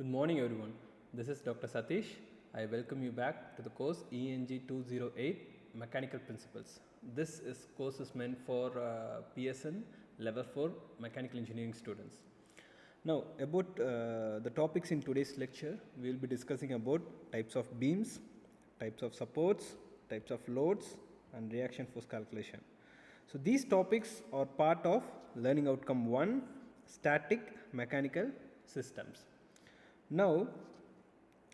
Good morning everyone. This is Dr. Satish. I welcome you back to the course ENG208 Mechanical Principles. This course is meant for PSN level 4 mechanical engineering students. Now about the topics in today's lecture, we will be discussing about types of beams, types of supports, types of loads and reaction force calculation. So these topics are part of learning outcome 1, static mechanical systems. Now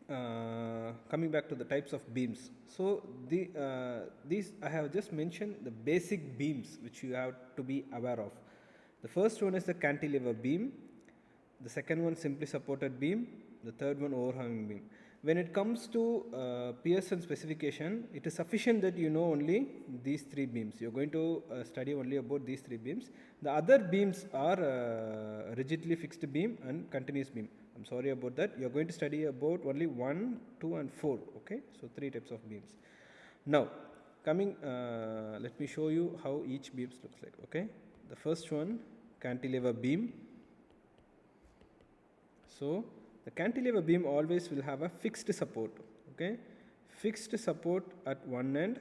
coming back to the types of beams. So these I have just mentioned the basic beams which you have to be aware of. The first one is the cantilever beam, the second one simply supported beam, the third one overhanging beam. When it comes to Pearson specification, it is sufficient that you know only these three beams. You are going to study only about these three beams. The other beams are rigidly fixed beam and continuous beam. I'm sorry about that. You are going to study about only 1, 2 and 4. Okay, so 3 types of beams. Now coming, let me show you how each beams looks like. Okay, the first one, cantilever beam. So the cantilever beam always will have a fixed support. Okay, fixed support at one end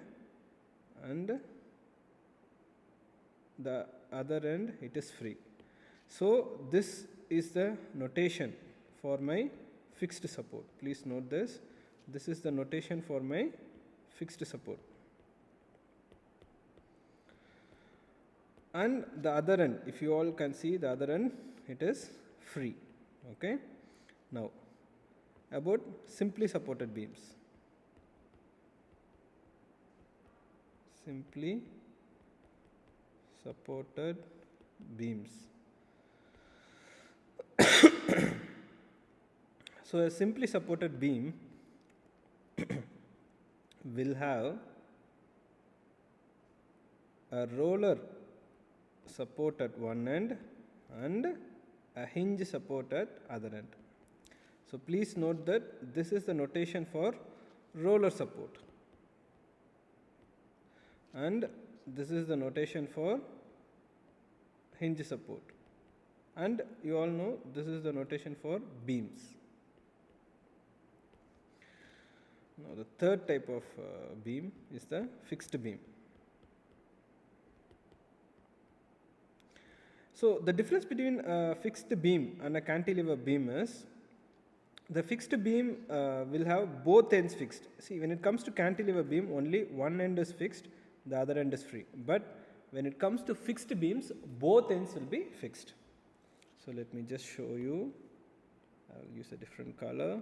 and the other end it is free. So this is the notation for my fixed support. Please note this. This is the notation for my fixed support. And the other end, if you all can see the other end, it is free. Okay. Now about simply supported beams. Simply supported beams. So a simply supported beam will have a roller support at one end and a hinge support at other end. So please note that this is the notation for roller support and this is the notation for hinge support, and you all know this is the notation for beams. Now the third type of beam is the fixed beam. So the difference between a fixed beam and a cantilever beam is the fixed beam will have both ends fixed. See, when it comes to cantilever beam, only one end is fixed, the other end is free. But when it comes to fixed beams, both ends will be fixed. So let me just show you. I will use a different color.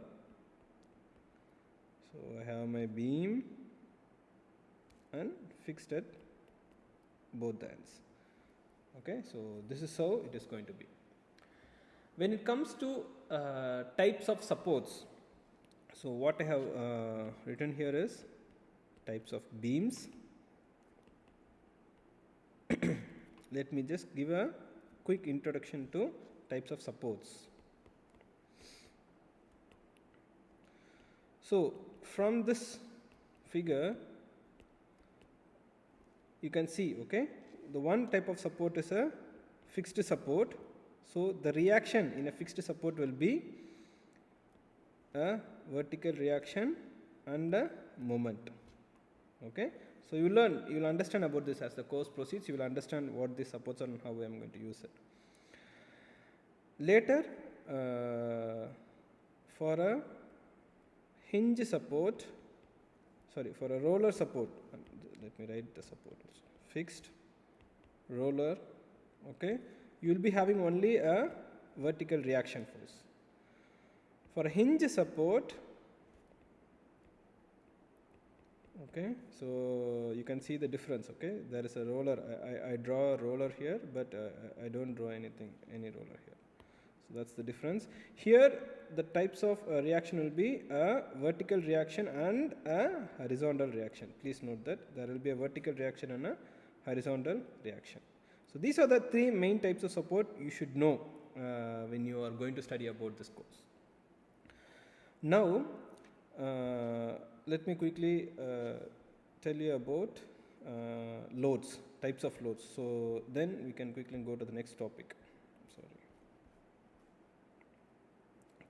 So I have my beam and fixed at both the ends. Okay, so this is how it is going to be. When it comes to types of supports, so what I have written here is types of beams. Let me just give a quick introduction to types of supports. So from this figure you can see, okay, the one type of support is a fixed support. So the reaction in a fixed support will be a vertical reaction and a moment. Okay, so you will understand about this as the course proceeds. You will understand what these supports are and how I am going to use it. Later, for a hinge support, for a roller support, let me write the support also. Fixed roller. Okay, you will be having only a vertical reaction force. For a hinge support, okay, so you can see the difference. Okay, there is a roller. I draw a roller here, but I don't draw any roller here. So that's the difference. Here the types of reaction will be a vertical reaction and a horizontal reaction. Please note that there will be a vertical reaction and a horizontal reaction. So these are the 3 main types of support you should know when you are going to study about this course. Now let me quickly tell you about loads, types of loads. So then we can quickly go to the next topic. Sorry.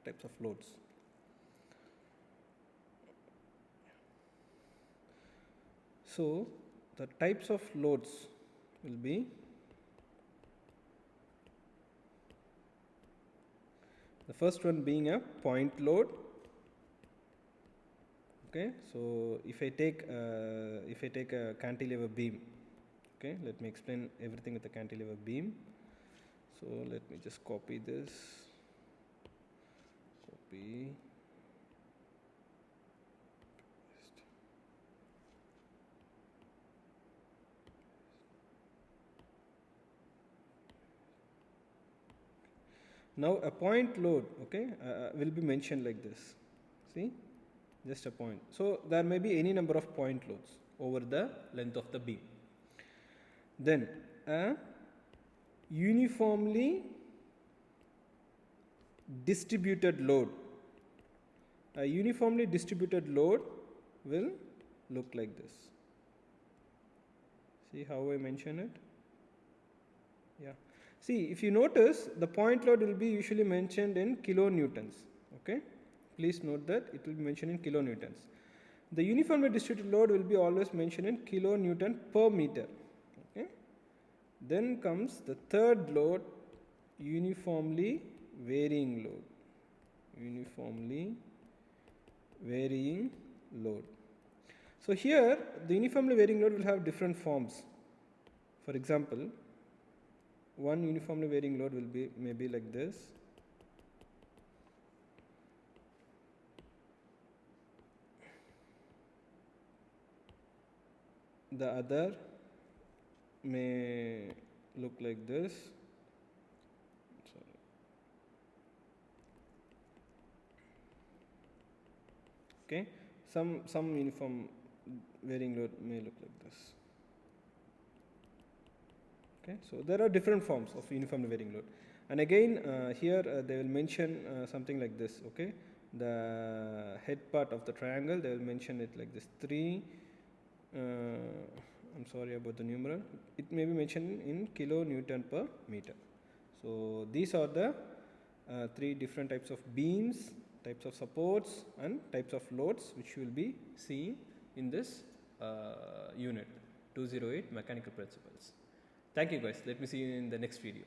types of loads. So the types of loads will be the first one being a point load. Okay, so if I take a cantilever beam, okay, let me explain everything with the cantilever beam. So let me just copy this, copy, paste. Now a point load, okay, will be mentioned like this. See, just a point. So there may be any number of point loads over the length of the beam. Then a uniformly distributed load. A uniformly distributed load will look like this. See how I mention it? Yeah. See, if you notice, the point load will be usually mentioned in kilonewtons. Okay. Please note that it will be mentioned in kilonewtons. The uniformly distributed load will be always mentioned in kilonewton per meter. Okay. Then comes the third load, uniformly varying load. Uniformly varying load. So here the uniformly varying load will have different forms. For example, one uniformly varying load will be maybe like this. The other may look like this. Sorry. Okay, some uniform varying load may look like this. Okay, so there are different forms of uniformly varying load, and again here they will mention something like this. Okay, the head part of the triangle, they will mention it like this 3. I'm sorry about the numeral. It may be mentioned in kilonewton per meter. So these are the 3 different types of beams, types of supports, and types of loads which you will be seeing in this unit 208 mechanical principles. Thank you guys. Let me see you in the next video.